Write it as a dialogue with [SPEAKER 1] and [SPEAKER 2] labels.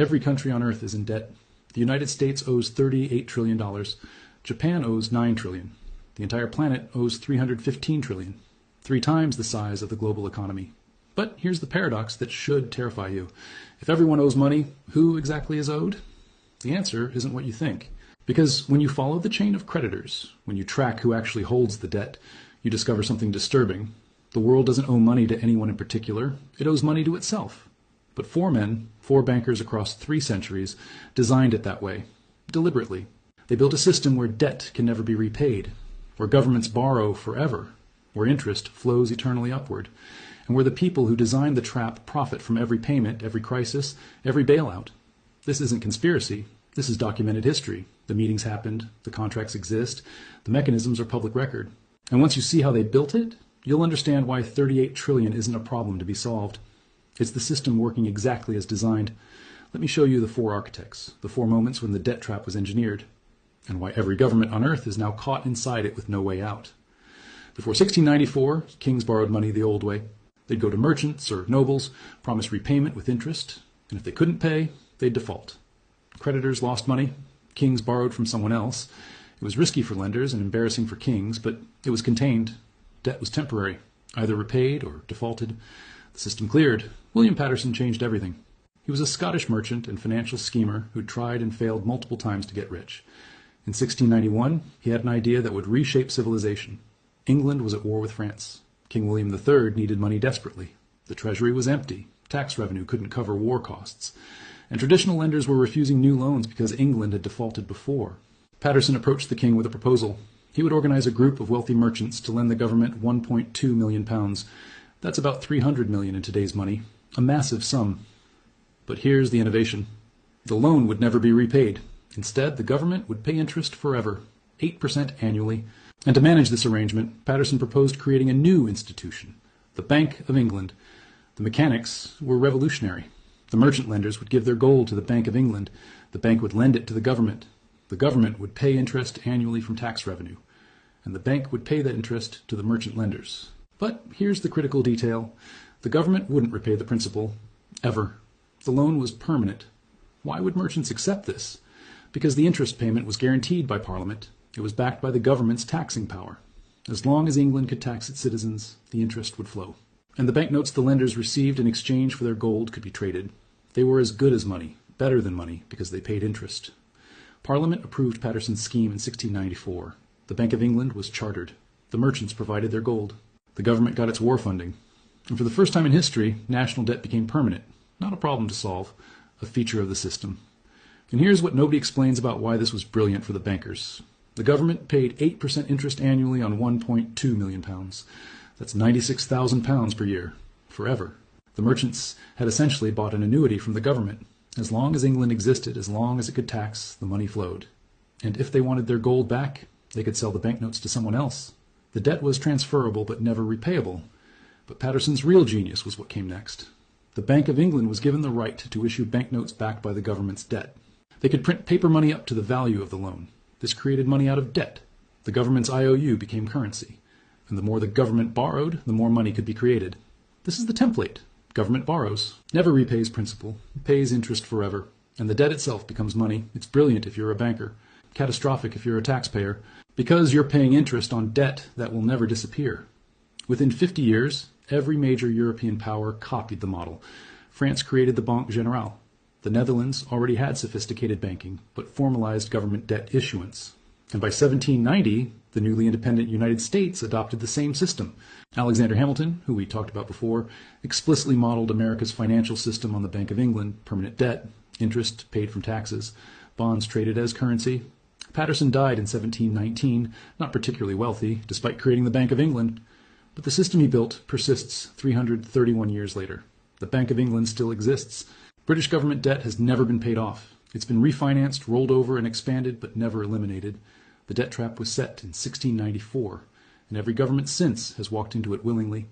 [SPEAKER 1] Every country on earth is in debt. The United States owes $38 trillion. Japan owes $9 trillion. The entire planet owes $315 trillion, 3 times the size of the global economy. But here's the paradox that should terrify you. If everyone owes money, who exactly is owed? The answer isn't what you think. Because when you follow the chain of creditors, when you track who actually holds the debt, you discover something disturbing. The world doesn't owe money to anyone in particular. It owes money to itself. But 4 men, 4 bankers across 3 centuries, designed it that way, deliberately. They built a system where debt can never be repaid, where governments borrow forever, where interest flows eternally upward, and where the people who designed the trap profit from every payment, every crisis, every bailout. This isn't conspiracy. This is documented history. The meetings happened, the contracts exist, the mechanisms are public record. And once you see how they built it, you'll understand why $38 trillion isn't a problem to be solved. It's the system working exactly as designed. Let me show you the 4 architects, the 4 moments when the debt trap was engineered, and why every government on earth is now caught inside it with no way out. Before 1694, kings borrowed money the old way. They'd go to merchants or nobles, promise repayment with interest, and if they couldn't pay, they'd default. Creditors lost money. Kings borrowed from someone else. It was risky for lenders and embarrassing for kings, but it was contained. Debt was temporary, either repaid or defaulted. The system cleared. William Paterson changed everything. He was a Scottish merchant and financial schemer who tried and failed multiple times to get rich. In 1691, he had an idea that would reshape civilization. England was at war with France. King William III needed money desperately. The treasury was empty. Tax revenue couldn't cover war costs. And traditional lenders were refusing new loans because England had defaulted before. Paterson approached the king with a proposal. He would organize a group of wealthy merchants to lend the government £1.2 million. That's about $300 million in today's money. A massive sum. But here's the innovation. The loan would never be repaid. Instead, the government would pay interest forever, 8% annually. And to manage this arrangement, Paterson proposed creating a new institution, the Bank of England. The mechanics were revolutionary. The merchant lenders would give their gold to the Bank of England. The bank would lend it to the government. The government would pay interest annually from tax revenue. And the bank would pay that interest to the merchant lenders. But here's the critical detail. The government wouldn't repay the principal, ever. The loan was permanent. Why would merchants accept this? Because the interest payment was guaranteed by Parliament. It was backed by the government's taxing power. As long as England could tax its citizens, the interest would flow. And the banknotes the lenders received in exchange for their gold could be traded. They were as good as money, better than money, because they paid interest. Parliament approved Paterson's scheme in 1694. The Bank of England was chartered. The merchants provided their gold. The government got its war funding. And for the first time in history, national debt became permanent. Not a problem to solve, a feature of the system. And here's what nobody explains about why this was brilliant for the bankers. The government paid 8% interest annually on £1.2 million. That's £96,000 per year, forever. The merchants had essentially bought an annuity from the government. As long as England existed, as long as it could tax, the money flowed. And if they wanted their gold back, they could sell the banknotes to someone else. The debt was transferable but never repayable. But Paterson's real genius was what came next. The Bank of England was given the right to issue banknotes backed by the government's debt. They could print paper money up to the value of the loan. This created money out of debt. The government's IOU became currency. And the more the government borrowed, the more money could be created. This is the template. Government borrows, never repays principal, pays interest forever, and the debt itself becomes money. It's brilliant if you're a banker, catastrophic if you're a taxpayer, because you're paying interest on debt that will never disappear. Within 50 years, every major European power copied the model. France created the Banque Générale. The Netherlands already had sophisticated banking, but formalized government debt issuance. And by 1790, the newly independent United States adopted the same system. Alexander Hamilton, who we talked about before, explicitly modeled America's financial system on the Bank of England: permanent debt, interest paid from taxes, bonds traded as currency. Paterson died in 1719, not particularly wealthy, despite creating the Bank of England. But the system he built persists 331 years later. The Bank of England still exists. British government debt has never been paid off. It's been refinanced, rolled over, and expanded, but never eliminated. The debt trap was set in 1694, and every government since has walked into it willingly.